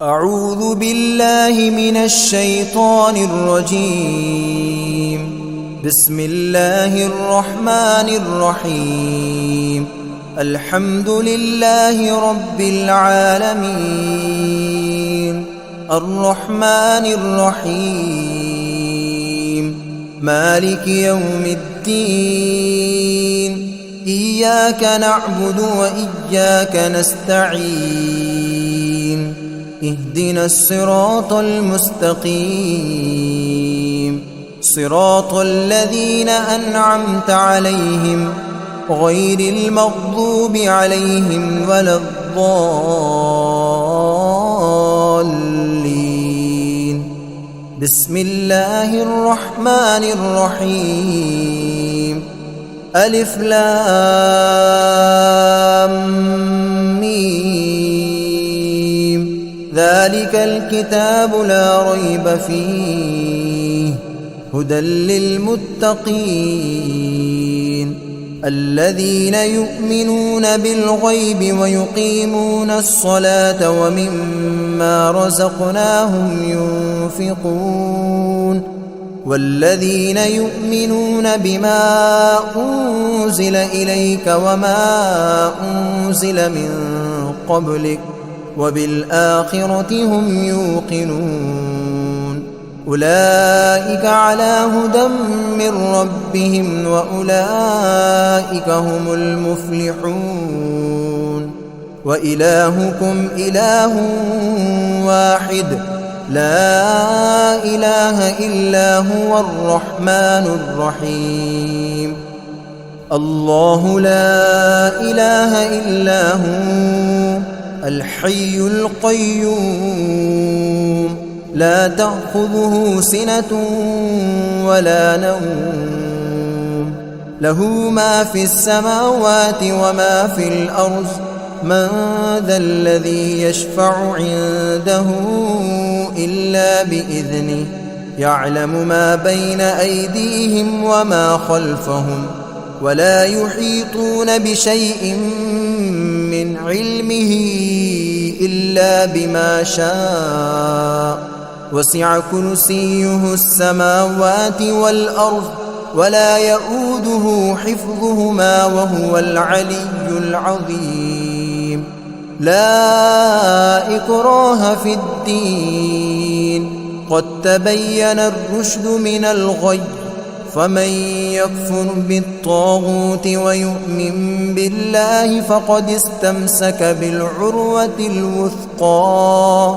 أعوذ بالله من الشيطان الرجيم. بسم الله الرحمن الرحيم. الحمد لله رب العالمين، الرحمن الرحيم، مالك يوم الدين. إياك نعبد وإياك نستعين. اهدنا الصراط المستقيم، صراط الذين أنعمت عليهم غير المغضوب عليهم ولا الضالين. بسم الله الرحمن الرحيم. ألف لام ميم. ذلك الكتاب لا ريب فيه هدى للمتقين الذين يؤمنون بالغيب ويقيمون الصلاة ومما رزقناهم ينفقون والذين يؤمنون بما أنزل إليك وما أنزل من قبلك وبالآخرة هم يوقنون. أولئك على هدى من ربهم وأولئك هم المفلحون. وإلهكم إله واحد لا إله إلا هو الرحمن الرحيم. الله لا إله إلا هو الحي القيوم، لا تأخذه سنة ولا نوم، له ما في السماوات وما في الأرض. من ذا الذي يشفع عنده إلا بإذنه، يعلم ما بين أيديهم وما خلفهم، ولا يحيطون بشيء من علمه إلا بما شاء. وسع كرسيه السماوات والأرض ولا يؤوده حفظهما وهو العلي العظيم. لا إكراه في الدين، قد تبين الرشد من الغي. فمن يكفر بالطاغوت ويؤمن بالله فقد استمسك بالعروة الوثقى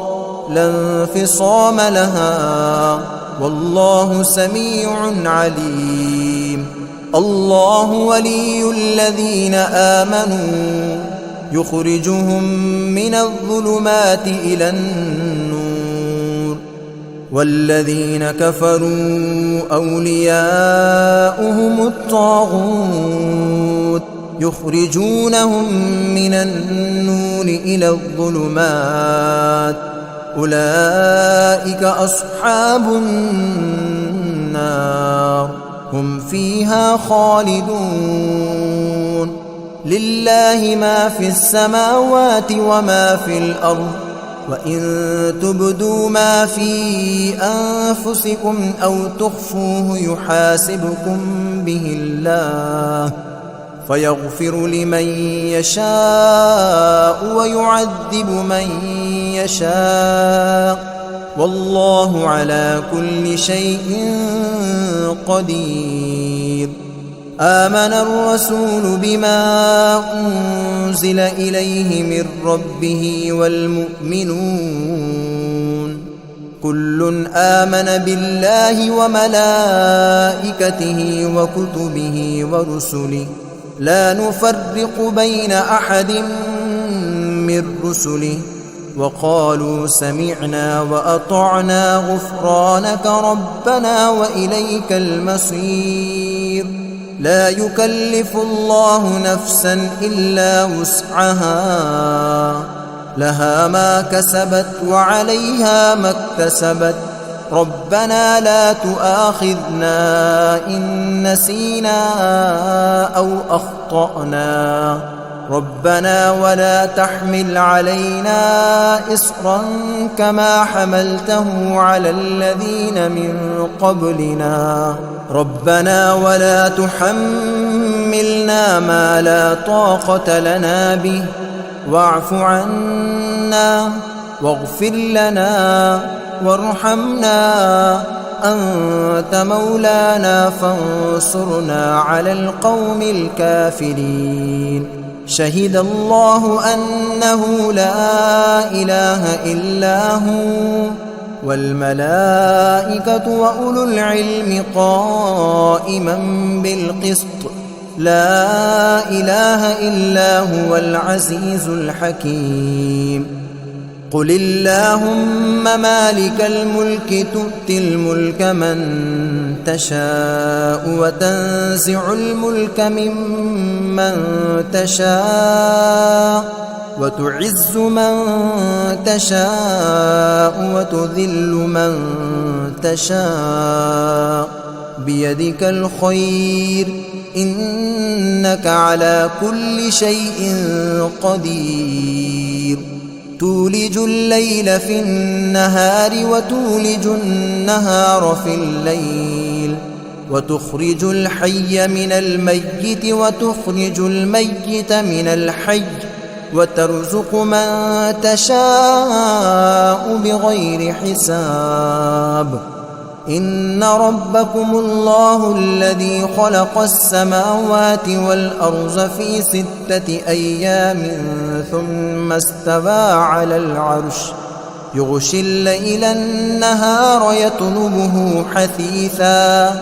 لا انفصام لها، والله سميع عليم. الله ولي الذين آمنوا يخرجهم من الظلمات إلى النور، والذين كفروا أولياؤهم الطاغوت يخرجونهم من النور إلى الظلمات. أولئك أصحاب النار هم فيها خالدون. لله ما في السماوات وما في الأرض، وإن تبدوا ما في أنفسكم أو تخفوه يحاسبكم به الله، فيغفر لمن يشاء ويعذب من يشاء، والله على كل شيء قدير. آمن الرسول بما أنزل إليه من ربه والمؤمنون كل آمن بالله وملائكته وكتبه ورسله لا نفرق بين أحد من رسله، وقالوا سمعنا وأطعنا غفرانك ربنا وإليك المصير. لا يكلف الله نفسا إلا وسعها، لها ما كسبت وعليها ما اكتسبت. ربنا لا تؤاخذنا إن نسينا أو أخطأنا، ربنا ولا تحمل علينا إصرا كما حملته على الذين من قبلنا ربنا ولا تحملنا ما لا طاقة لنا به واعف عنا واغفر لنا وارحمنا أنت مولانا فانصرنا على القوم الكافرين شهد الله أنه لا إله إلا هو والملائكة وأولو العلم قائما بالقسط لا إله إلا هو العزيز الحكيم قل اللهم مالك الملك تؤتي الملك من تشاء وتنزع الملك ممن تشاء وتعز من تشاء وتذل من تشاء بيدك الخير إنك على كل شيء قدير تولج الليل في النهار وتولج النهار في الليل وتخرج الحي من الميت وتخرج الميت من الحي وترزق من تشاء بغير حساب إن ربكم الله الذي خلق السماوات والأرض في 6 أيام ثم استوى على العرش يغشي الليل النهار يطلبه حثيثا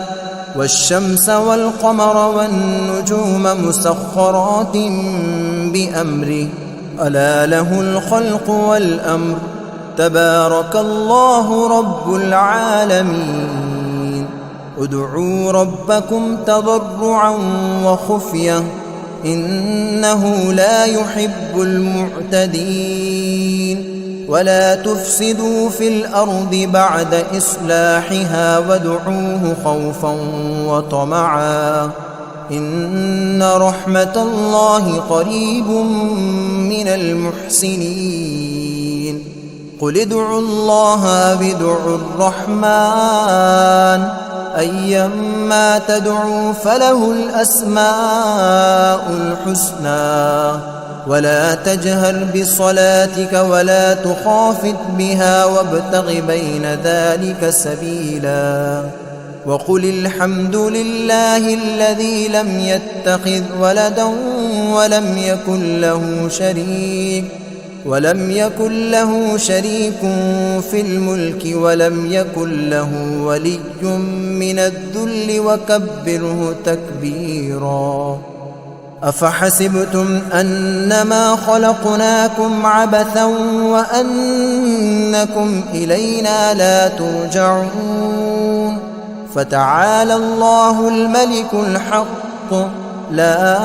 والشمس والقمر والنجوم مسخرات بأمره ألا له الخلق والأمر تبارك الله رب العالمين ادعوا ربكم تضرعا وخفية إنه لا يحب المعتدين ولا تفسدوا في الأرض بعد إصلاحها وادعوه خوفا وطمعا إن رحمة الله قريب من المحسنين قل ادعوا الله أو ادعوا الرحمن أيما تدعوا فله الأسماء الحسنى ولا تجهر بصلاتك ولا تخافت بها وابتغ بين ذلك سبيلا وقل الحمد لله الذي لم يتخذ ولدا ولم يكن له شريك في الملك ولم يكن له ولي من الذل وكبره تكبيرا أفحسبتم أنما خلقناكم عبثا وأنكم إلينا لا ترجعون فتعالى الله الملك الحق لا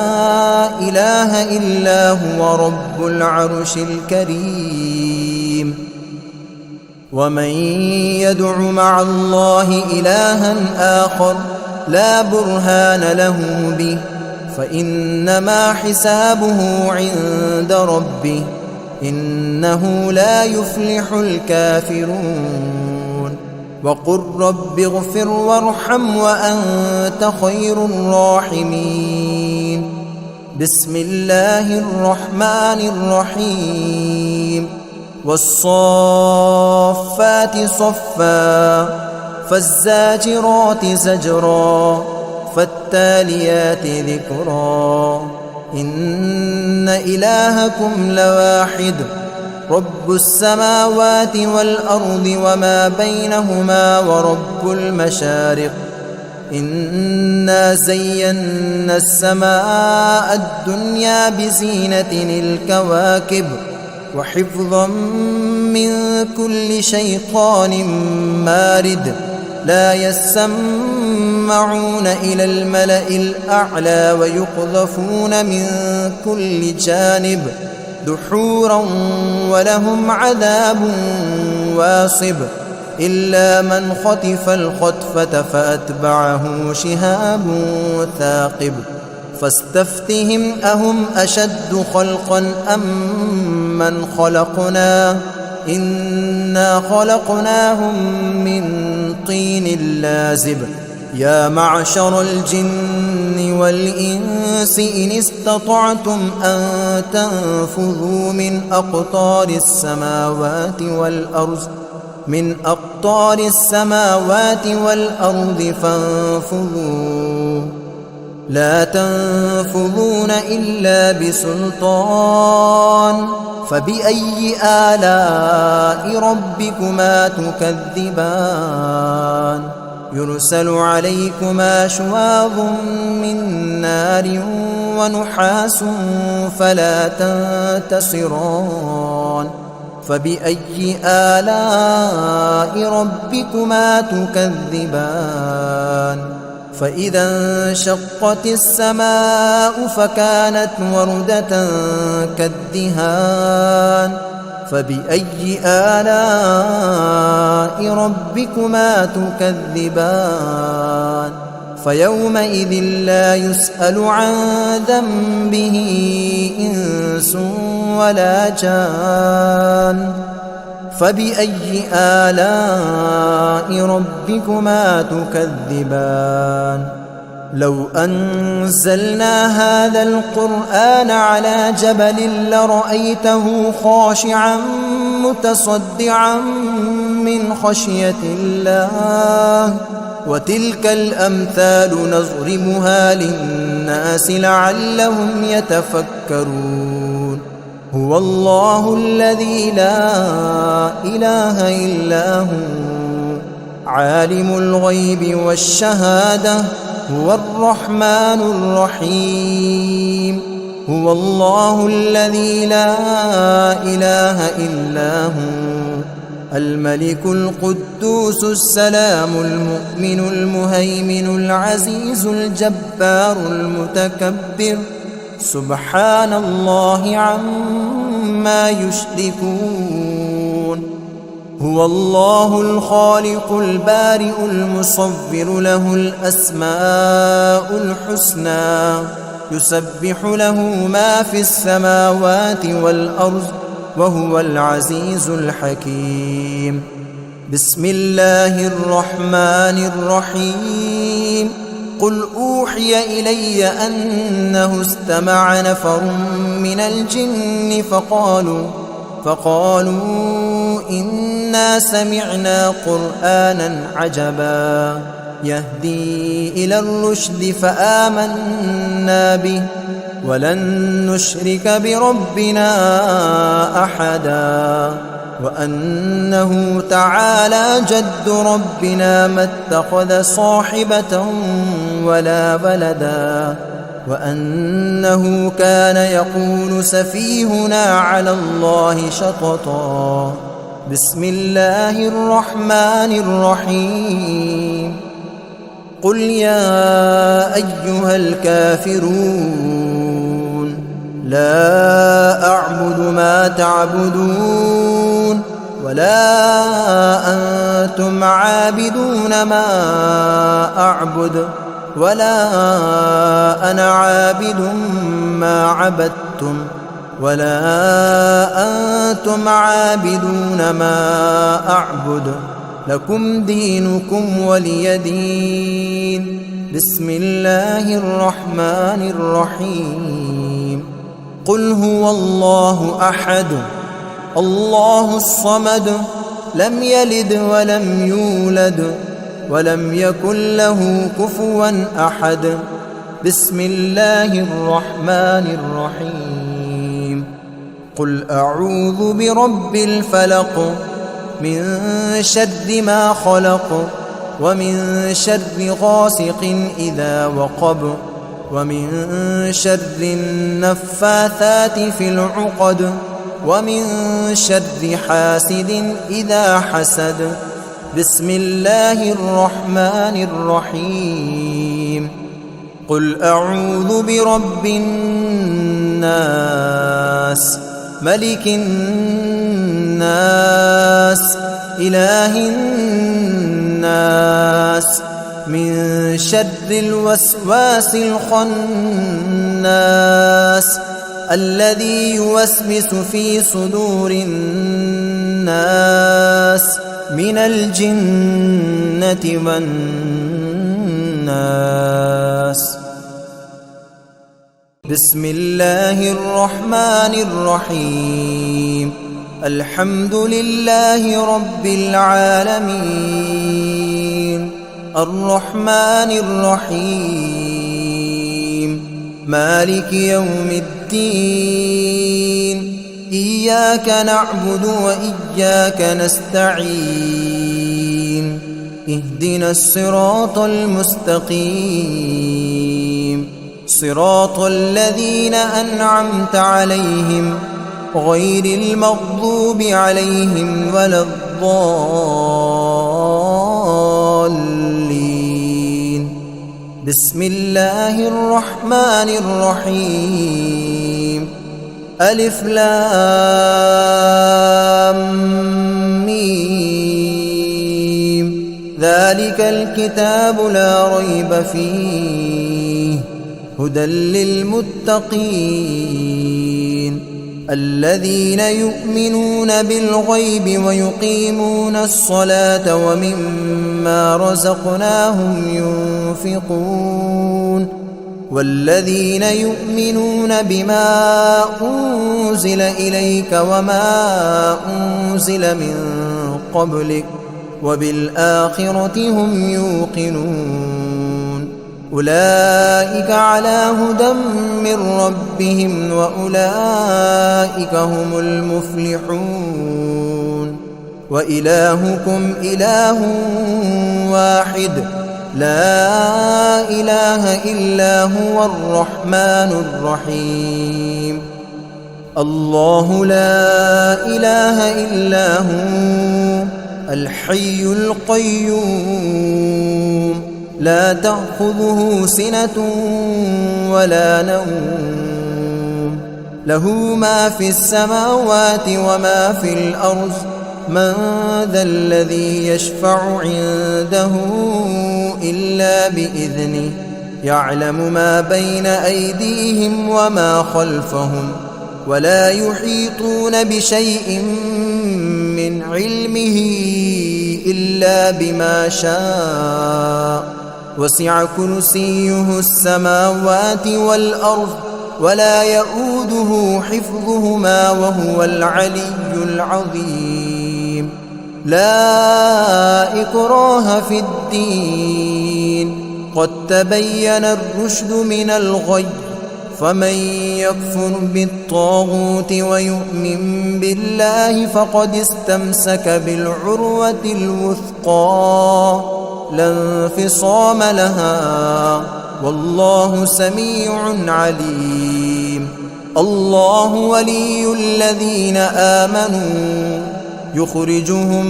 إله إلا هو رب العرش الكريم ومن يدع مع الله إلها آخر لا برهان له به فإنما حسابه عند ربه إنه لا يفلح الكافرون وقل رب اغفر وارحم وأنت خير الراحمين بسم الله الرحمن الرحيم والصافات صفا فالزاجرات زجرا فالتاليات ذكرا إن إلهكم لواحد رب السماوات والأرض وما بينهما ورب المشارق إنا زينا السماء الدنيا بزينة الكواكب وحفظا من كل شيطان مارد لا يسمعون إلى الملأ الأعلى ويقذفون من كل جانب دحورا ولهم عذاب واصب إلا من خطف الخطفة فأتبعه شهاب ثاقب فاستفتهم أهم أشد خلقا أم من خلقنا إنا خلقناهم من طين لازب يا معشر الجن والإنس إن استطعتم أن تنفذوا من أقطار السماوات والأرض فانفذوا لا تنفذون إلا بسلطان فبأي آلاء ربكما تكذبان يرسل عليكما شواظ من نار ونحاس فلا تنتصران فبأي آلاء ربكما تكذبان فإذا انشقت السماء فكانت وردة كالدهان فبأي آلاء ربكما تكذبان فيومئذ لا يسأل عن ذنبه إنس ولا جان فبأي آلاء ربكما تكذبان لو أنزلنا هذا القرآن على جبل لرأيته خاشعا متصدعا من خشية الله وتلك الأمثال نضربها للناس لعلهم يتفكرون هو الله الذي لا إله إلا هو عالم الغيب والشهادة هو الرحمن الرحيم هو الله الذي لا إله إلا هو الملك القدوس السلام المؤمن المهيمن العزيز الجبار المتكبر سبحان الله عما يشركون هو الله الخالق البارئ المصور له الأسماء الحسنى يسبح له ما في السماوات والأرض وهو العزيز الحكيم بسم الله الرحمن الرحيم قل أوحي إلي أنه استمع نفر من الجن فقالوا إنا سمعنا قرآنا عجبا يهدي إلى الرشد فآمنا به ولن نشرك بربنا أحدا وأنه تعالى جد ربنا ما اتخذ صاحبة ولا ولدا وأنه كان يقول سفيهنا على الله شططا بسم الله الرحمن الرحيم قل يا أيها الكافرون لا أعبد ما تعبدون ولا أنتم عابدون ما أعبد ولا أنا عابد ما عبدتم ولا أنتم عابدون ما أعبد لكم دينكم ولي دين بسم الله الرحمن الرحيم قل هو الله أحد الله الصمد لم يلد ولم يولد ولم يكن له كفوا أحد بسم الله الرحمن الرحيم قل أعوذ برب الفلق من شر ما خلق ومن شر غاسق إذا وقب ومن شر النفاثات في العقد ومن شر حاسد إذا حسد بسم الله الرحمن الرحيم قل أعوذ برب الناس ملك الناس إله الناس من شر الوسواس الخناس الذي يوسوس في صدور الناس من الجنة والناس. بسم الله الرحمن الرحيم. الحمد لله رب العالمين الرحمن الرحيم مالك يوم الدين إياك نعبد وإياك نستعين اهدنا الصراط المستقيم صراط الذين أنعمت عليهم غير المغضوب عليهم ولا الضالين. بسم الله الرحمن الرحيم. ألف لام ميم ذلك الكتاب لا ريب فيه هدى للمتقين الذين يؤمنون بالغيب ويقيمون الصلاة ومما رزقناهم ينفقون والذين يؤمنون بما أنزل إليك وما أنزل من قبلك وبالآخرة هم يوقنون أولئك على هدى من ربهم وأولئك هم المفلحون. وإلهكم إله واحد لا إله إلا هو الرحمن الرحيم. الله لا إله إلا هو الحي القيوم لا تأخذه سنة ولا نوم له ما في السماوات وما في الأرض من ذا الذي يشفع عنده إلا بإذنه يعلم ما بين أيديهم وما خلفهم ولا يحيطون بشيء من علمه إلا بما شاء وسع كرسيه السماوات والأرض ولا يؤوده حفظهما وهو العلي العظيم. لا إكراه في الدين قد تبين الرشد من الغي فمن يكفر بالطاغوت ويؤمن بالله فقد استمسك بالعروة الوثقى لا انفصام لها والله سميع عليم. الله ولي الذين آمنوا يخرجهم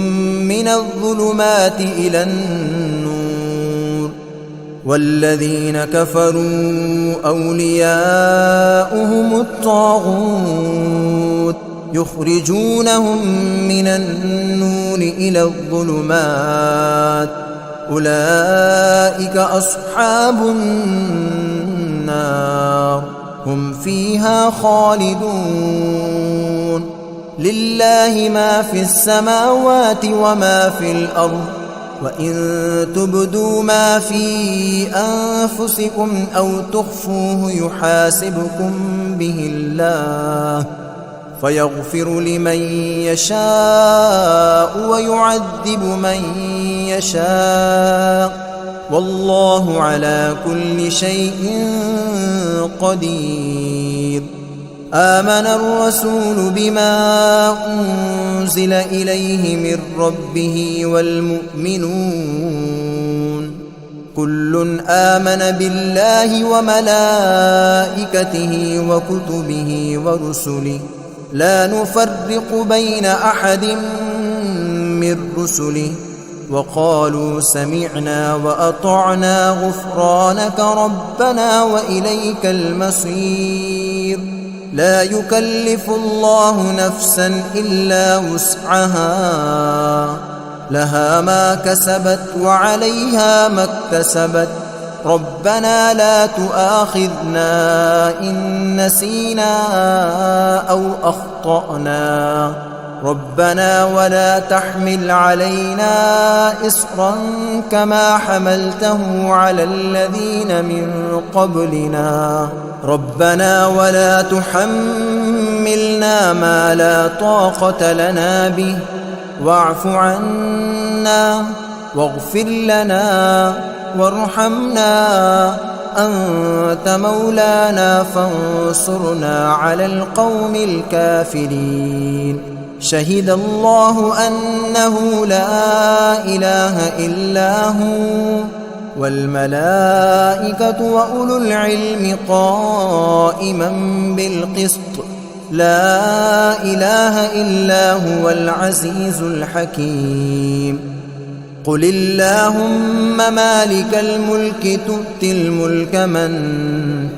من الظلمات إلى النور والذين كفروا أولياؤهم الطاغوت يخرجونهم من النور إلى الظلمات أولئك أصحاب النار هم فيها خالدون. لله ما في السماوات وما في الأرض وإن تبدوا ما في أنفسكم أو تخفوه يحاسبكم به الله فيغفر لمن يشاء ويعذب من يشاء والله على كل شيء قدير. آمن الرسول بما أنزل إليه من ربه والمؤمنون كل آمن بالله وملائكته وكتبه ورسله لا نفرق بين أحد من رسله وقالوا سمعنا وأطعنا غفرانك ربنا وإليك المصير. لا يكلف الله نفسا إلا وسعها لها ما كسبت وعليها ما اكتسبت ربنا لا تؤاخذنا إن نسينا أو أخطأنا ربنا ولا تحمل علينا إصرا كما حملته على الذين من قبلنا ربنا ولا تحملنا ما لا طاقة لنا به واعف عنا واغفر لنا وارحمنا أنت مولانا فانصرنا على القوم الكافرين شهد الله أنه لا إله إلا هو والملائكة وأولو العلم قائما بالقسط لا إله إلا هو العزيز الحكيم قل اللهم مالك الملك تؤتي الملك من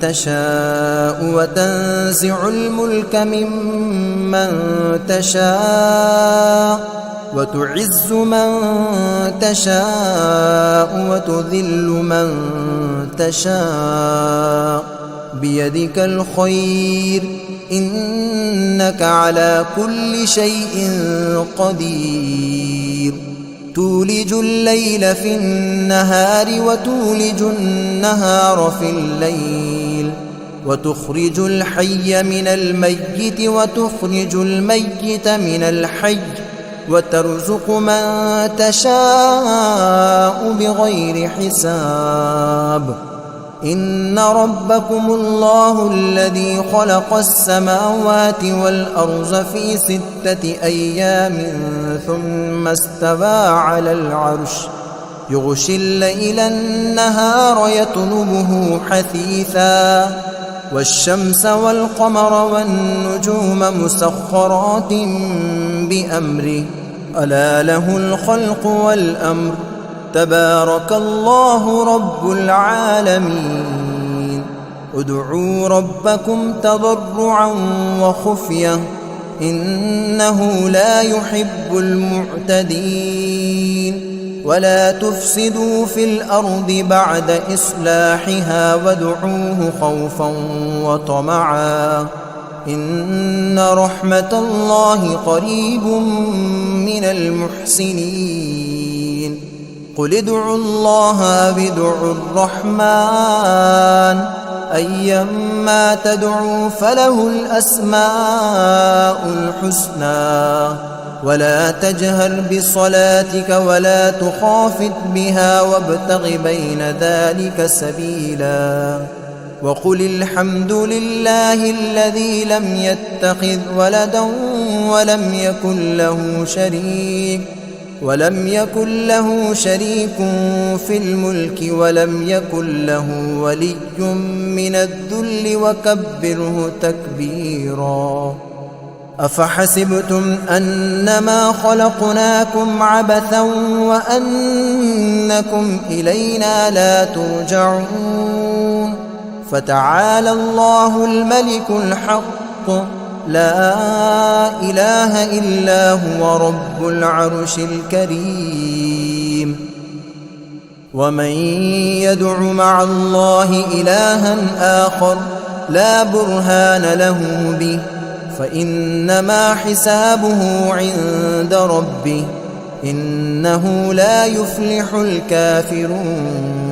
تشاء وتنزع الملك ممن تشاء وتعز من تشاء وتذل من تشاء بيدك الخير إنك على كل شيء قدير تولج الليل في النهار وتولج النهار في الليل وتخرج الحي من الميت وتخرج الميت من الحي وترزق من تشاء بغير حساب إن ربكم الله الذي خلق السماوات والأرض في 6 أيام ثم استوى على العرش يغشي الليل النهار يطلبه حثيثا والشمس والقمر والنجوم مسخرات بأمره ألا له الخلق والأمر تبارك الله رب العالمين ادعوا ربكم تضرعا وخفية إنه لا يحب المعتدين ولا تفسدوا في الأرض بعد إصلاحها وادعوه خوفا وطمعا إن رحمة الله قريب من المحسنين قل ادعوا الله أو ادعوا الرحمن أيما تدعوا فله الأسماء الحسنى ولا تجهر بصلاتك ولا تخافت بها وابتغ بين ذلك سبيلا وقل الحمد لله الذي لم يتخذ ولدا ولم يكن له شريك في الملك ولم يكن له ولي من الذل وكبره تكبيرا أفحسبتم أنما خلقناكم عبثا وأنكم إلينا لا ترجعون فتعالى الله الملك الحق لا إله إلا هو رب العرش الكريم ومن يدع مع الله إلها آخر لا برهان له به فإنما حسابه عند ربه إنه لا يفلح الكافرون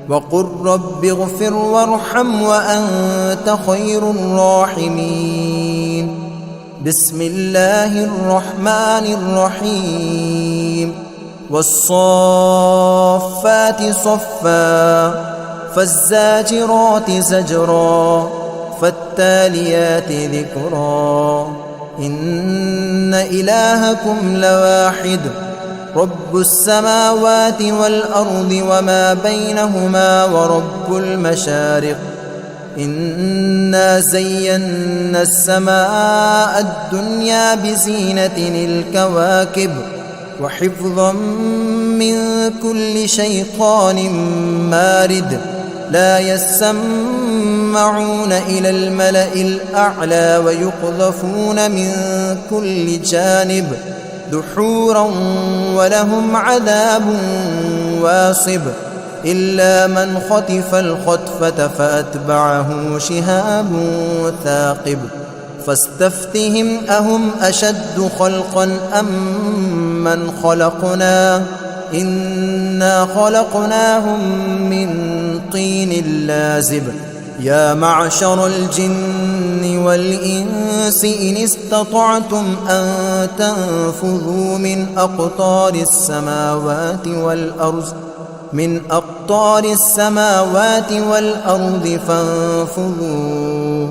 وقل رب اغفر وارحم وأنت خير الراحمين بسم الله الرحمن الرحيم والصافات صفا فالزاجرات زجرا فالتاليات ذكرا إن إلهكم لواحد رب السماوات والأرض وما بينهما ورب المشارق إنا زينا السماء الدنيا بزينة الكواكب وحفظا من كل شيطان مارد لا يسمعون إلى الملأ الأعلى ويقذفون من كل جانب دحورا ولهم عذاب واصب إلا من خطف الخطفة فأتبعه شهاب ثاقب فاستفتهم أهم أشد خلقا أم من خلقنا إنا خلقناهم من طين لازب يا معشر الجن والإنس إن استطعتم أن تنفذوا من أقطار السماوات والأرض فانفذوا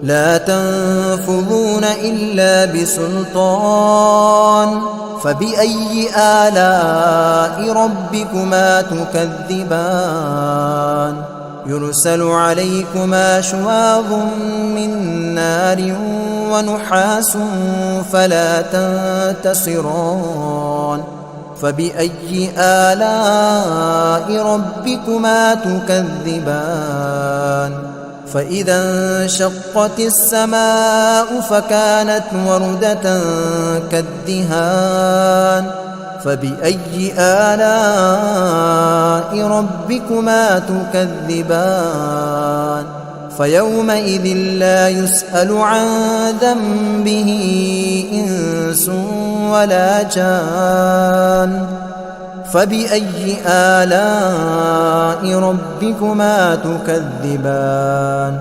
لا تنفذون إلا بسلطان فبأي آلاء ربكما تكذبان يرسل عليكما شواظ من نار ونحاس فلا تنتصران فبأي آلاء ربكما تكذبان فإذا انشقت السماء فكانت وردة كالدهان فبأي آلاء ربكما تكذبان فيومئذ لا يسأل عن ذنبه إنس ولا جان فبأي آلاء ربكما تكذبان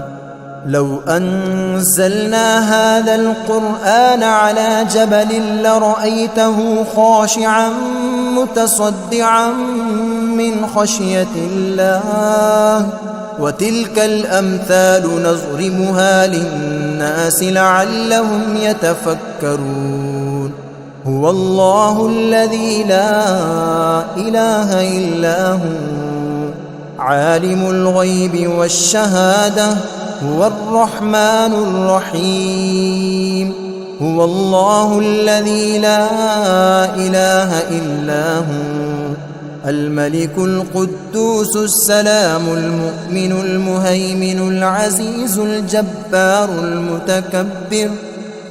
لو أنزلنا هذا القرآن على جبل لرأيته خاشعا متصدعا من خشية الله وتلك الأمثال نضربها للناس لعلهم يتفكرون هو الله الذي لا إله إلا هو عالم الغيب والشهادة هو الرحمن الرحيم هو الله الذي لا إله إلا هو الملك القدوس السلام المؤمن المهيمن العزيز الجبار المتكبر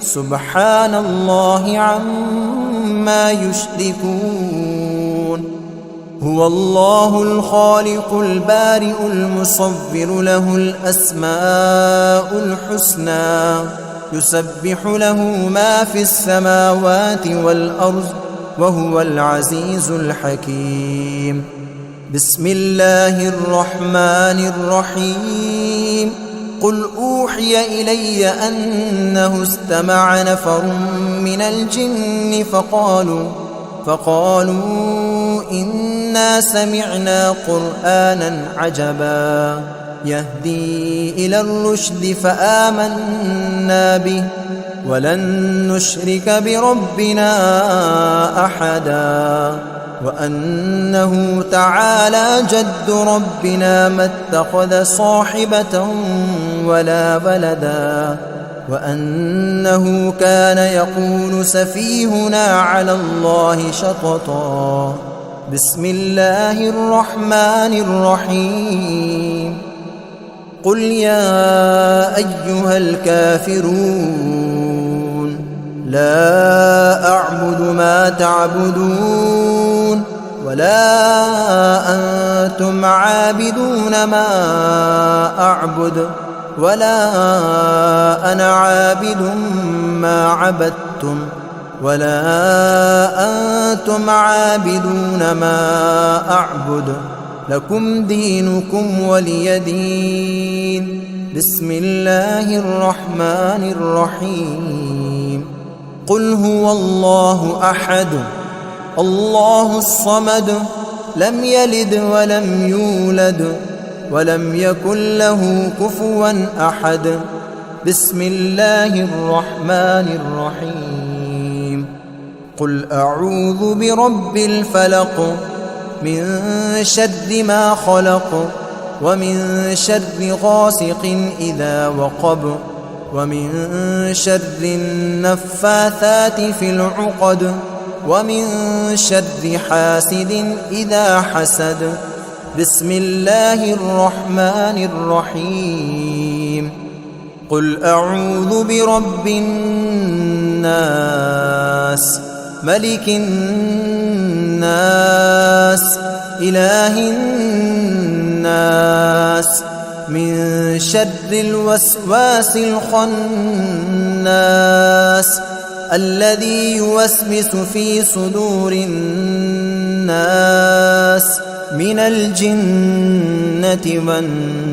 سبحان الله عما يشركون هو الله الخالق البارئ المصور له الأسماء الحسنى يسبح له ما في السماوات والأرض وهو العزيز الحكيم بسم الله الرحمن الرحيم قل أوحي إلي أنه استمع نفر من الجن فقالوا إنا سمعنا قرآنا عجبا يهدي إلى الرشد فآمنا به ولن نشرك بربنا أحدا وأنه تعالى جد ربنا ما اتخذ صاحبة ولا ولدا وأنه كان يقول سفيهنا على الله شططا بسم الله الرحمن الرحيم قل يا أيها الكافرون لا أعبد ما تعبدون ولا أنتم عابدون ما أعبد ولا أنا عابد ما عبدتم ولا أنتم عابدون ما أعبد لكم دينكم ولي دين بسم الله الرحمن الرحيم قل هو الله أحد الله الصمد لم يلد ولم يولد ولم يكن له كفوا أحد بسم الله الرحمن الرحيم قل أعوذ برب الفلق من شر ما خلق ومن شر غاسق إذا وقب ومن شر النفاثات في العقد ومن شر حاسد إذا حسد بسم الله الرحمن الرحيم قل أعوذ برب الناس ملك الناس إله الناس من شر الوسواس الخناس الذي يوسوس في صدور الناس من الجنة والناس.